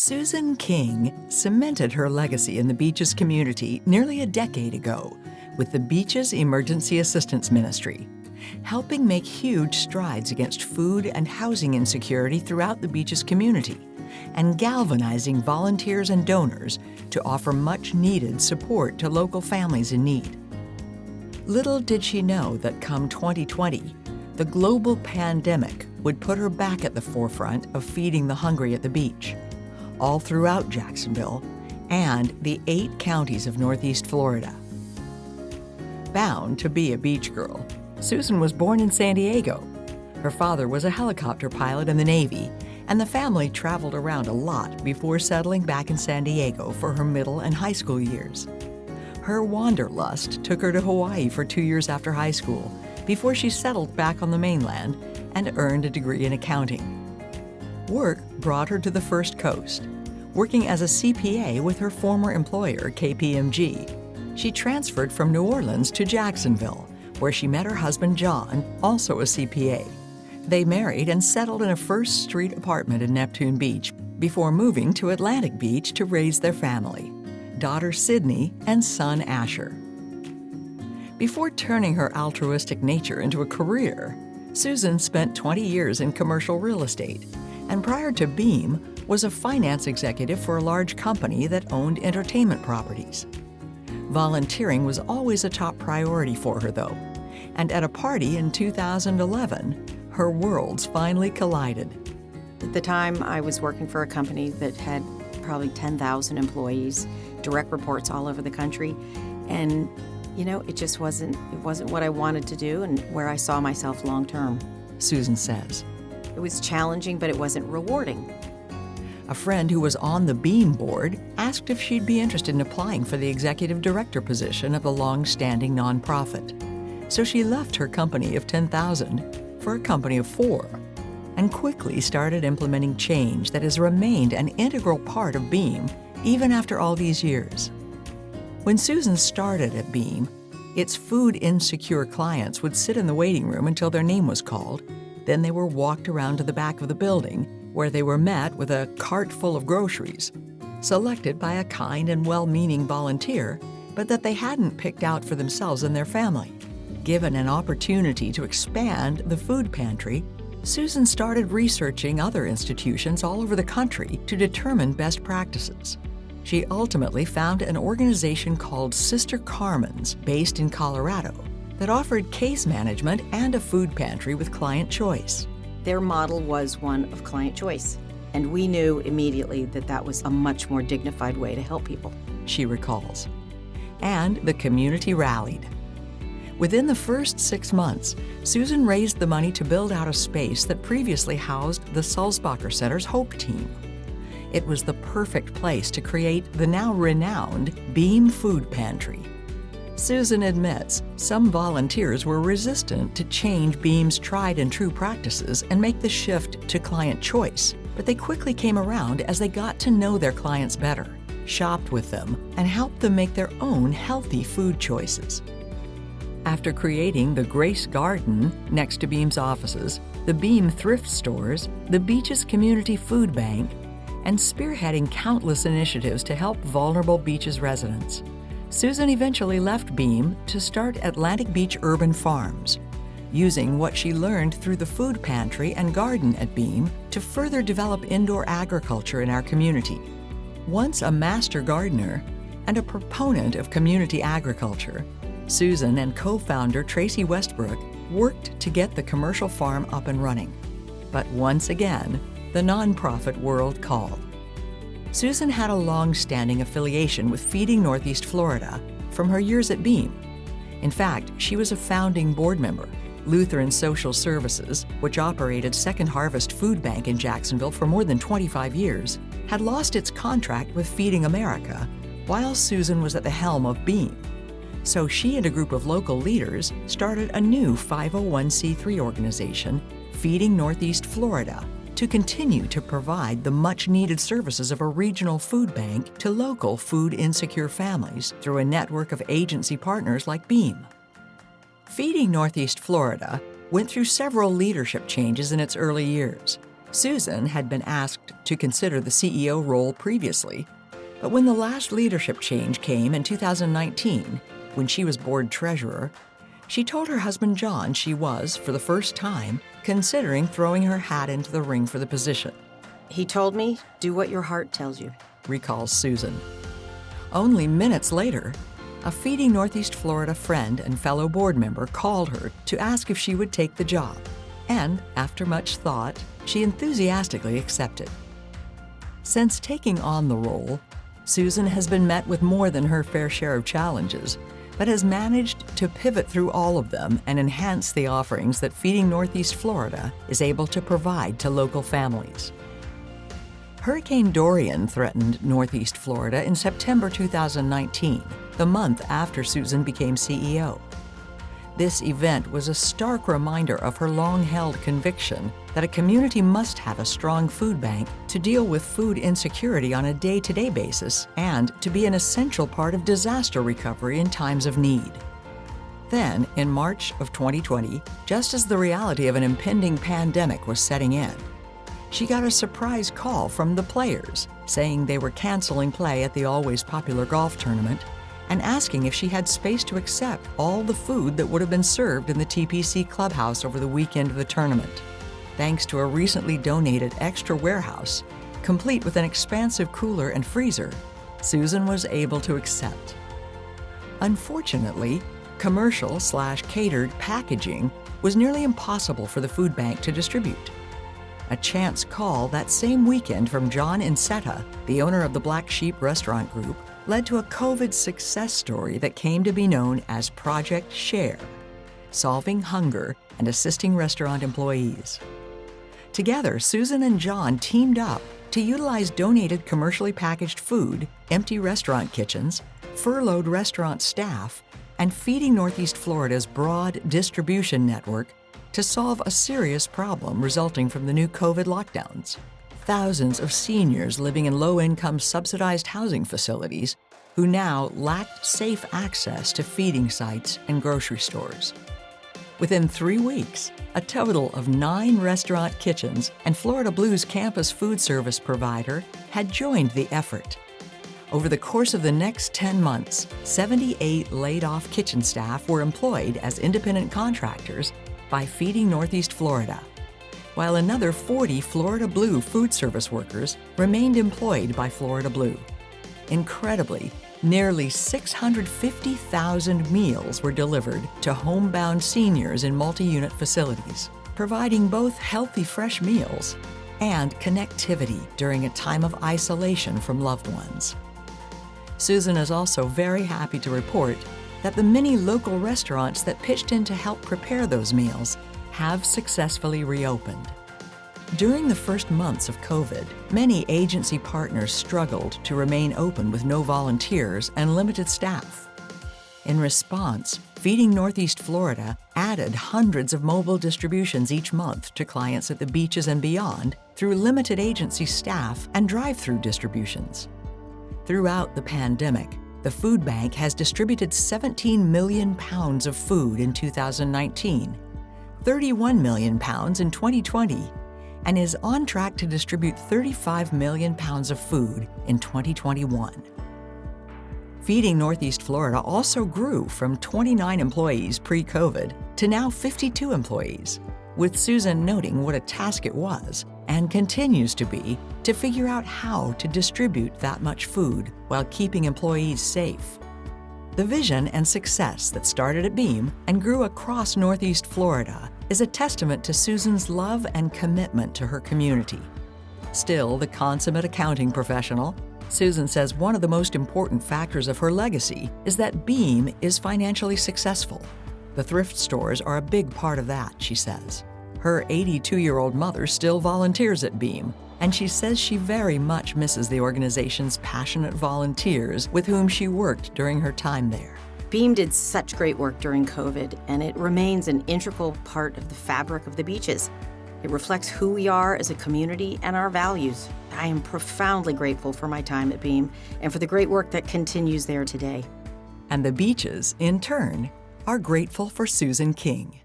Susan King cemented her legacy in the Beaches community nearly a decade ago with the Beaches Emergency Assistance Ministry, helping make huge strides against food and housing insecurity throughout the Beaches community, and galvanizing volunteers and donors to offer much-needed support to local families in need. Little did she know that come 2020, the global pandemic would put her back at the forefront of feeding the hungry at the beach, all throughout Jacksonville and the 8 counties of Northeast Florida. Bound to be a beach girl, Susan was born in San Diego. Her father was a helicopter pilot in the Navy, and the family traveled around a lot before settling back in San Diego for her middle and high school years. Her wanderlust took her to Hawaii for 2 years after high school, before she settled back on the mainland and earned a degree in accounting. Work brought her to the First Coast. Working as a CPA with her former employer, KPMG, she transferred from New Orleans to Jacksonville, where she met her husband, John, also a CPA. They married and settled in a First Street apartment in Neptune Beach before moving to Atlantic Beach to raise their family, daughter Sydney and son Asher. Before turning her altruistic nature into a career, Susan spent 20 years in commercial real estate, and prior to Beam, was a finance executive for a large company that owned entertainment properties. Volunteering was always a top priority for her, though, and at a party in 2011, her worlds finally collided. At the time, I was working for a company that had probably 10,000 employees, direct reports all over the country, and it just wasn't what I wanted to do and where I saw myself long term. Susan says. It was challenging, but it wasn't rewarding. A friend who was on the Beam board asked if she'd be interested in applying for the executive director position of the long-standing nonprofit. So she left her company of 10,000 for a company of 4 and quickly started implementing change that has remained an integral part of Beam even after all these years. When Susan started at Beam, its food-insecure clients would sit in the waiting room until their name was called. Then they were walked around to the back of the building, where they were met with a cart full of groceries, selected by a kind and well-meaning volunteer, but that they hadn't picked out for themselves and their family. Given an opportunity to expand the food pantry, Susan started researching other institutions all over the country to determine best practices. She ultimately found an organization called Sister Carmen's, based in Colorado, that offered case management and a food pantry with client choice. Their model was one of client choice, and we knew immediately that that was a much more dignified way to help people, she recalls. And the community rallied. Within the first 6 months, Susan raised the money to build out a space that previously housed the Sulzbacher Center's Hope Team. It was the perfect place to create the now renowned Beam Food Pantry. Susan admits some volunteers were resistant to change Beam's tried and true practices and make the shift to client choice, but they quickly came around as they got to know their clients better, shopped with them, and helped them make their own healthy food choices. After creating the Grace Garden next to Beam's offices, the Beam thrift stores, the Beaches Community Food Bank, and spearheading countless initiatives to help vulnerable Beaches residents, Susan eventually left Beam to start Atlantic Beach Urban Farms, using what she learned through the food pantry and garden at Beam to further develop indoor agriculture in our community. Once a master gardener and a proponent of community agriculture, Susan and co-founder Tracy Westbrook worked to get the commercial farm up and running. But once again, the nonprofit world called. Susan had a long-standing affiliation with Feeding Northeast Florida from her years at Beam. In fact, she was a founding board member. Lutheran Social Services, which operated Second Harvest Food Bank in Jacksonville for more than 25 years, had lost its contract with Feeding America while Susan was at the helm of Beam. So she and a group of local leaders started a new 501c3 organization, Feeding Northeast Florida, to continue to provide the much-needed services of a regional food bank to local food-insecure families through a network of agency partners like Beam. Feeding Northeast Florida went through several leadership changes in its early years. Susan had been asked to consider the CEO role previously, but when the last leadership change came in 2019, when she was board treasurer, she told her husband John she was, for the first time, considering throwing her hat into the ring for the position. He told me, do what your heart tells you, recalls Susan. Only minutes later, a Feeding Northeast Florida friend and fellow board member called her to ask if she would take the job, and after much thought, she enthusiastically accepted. Since taking on the role, Susan has been met with more than her fair share of challenges, but has managed to pivot through all of them and enhance the offerings that Feeding Northeast Florida is able to provide to local families. Hurricane Dorian threatened Northeast Florida in September 2019, the month after Susan became CEO. This event was a stark reminder of her long-held conviction that a community must have a strong food bank to deal with food insecurity on a day-to-day basis and to be an essential part of disaster recovery in times of need. Then, in March of 2020, just as the reality of an impending pandemic was setting in, she got a surprise call from the players saying they were canceling play at the always popular golf tournament and asking if she had space to accept all the food that would have been served in the TPC clubhouse over the weekend of the tournament. Thanks to a recently donated extra warehouse, complete with an expansive cooler and freezer, Susan was able to accept. Unfortunately, commercial/catered packaging was nearly impossible for the food bank to distribute. A chance call that same weekend from John Incetta, the owner of the Black Sheep Restaurant Group, led to a COVID success story that came to be known as Project Share, solving hunger and assisting restaurant employees. Together, Susan and John teamed up to utilize donated commercially packaged food, empty restaurant kitchens, furloughed restaurant staff, and Feeding Northeast Florida's broad distribution network to solve a serious problem resulting from the new COVID lockdowns. Thousands of seniors living in low-income subsidized housing facilities who now lacked safe access to feeding sites and grocery stores. Within 3 weeks, a total of 9 restaurant kitchens and Florida Blues campus food service provider had joined the effort. Over the course of the next 10 months, 78 laid-off kitchen staff were employed as independent contractors by Feeding Northeast Florida, while another 40 Florida Blue food service workers remained employed by Florida Blue. Incredibly, nearly 650,000 meals were delivered to homebound seniors in multi-unit facilities, providing both healthy fresh meals and connectivity during a time of isolation from loved ones. Susan is also very happy to report that the many local restaurants that pitched in to help prepare those meals have successfully reopened. During the first months of COVID, many agency partners struggled to remain open with no volunteers and limited staff. In response, Feeding Northeast Florida added hundreds of mobile distributions each month to clients at the beaches and beyond through limited agency staff and drive-through distributions. Throughout the pandemic, the food bank has distributed 17 million pounds of food in 2019, 31 million pounds in 2020, and is on track to distribute 35 million pounds of food in 2021. Feeding Northeast Florida also grew from 29 employees pre-COVID to now 52 employees, with Susan noting what a task it was and continues to be to figure out how to distribute that much food while keeping employees safe. The vision and success that started at Beam and grew across Northeast Florida is a testament to Susan's love and commitment to her community. Still the consummate accounting professional, Susan says one of the most important factors of her legacy is that Beam is financially successful. The thrift stores are a big part of that, she says. Her 82-year-old mother still volunteers at Beam, and she says she very much misses the organization's passionate volunteers with whom she worked during her time there. Beam did such great work during COVID, and it remains an integral part of the fabric of the beaches. It reflects who we are as a community and our values. I am profoundly grateful for my time at Beam and for the great work that continues there today. And the beaches, in turn, are grateful for Susan King.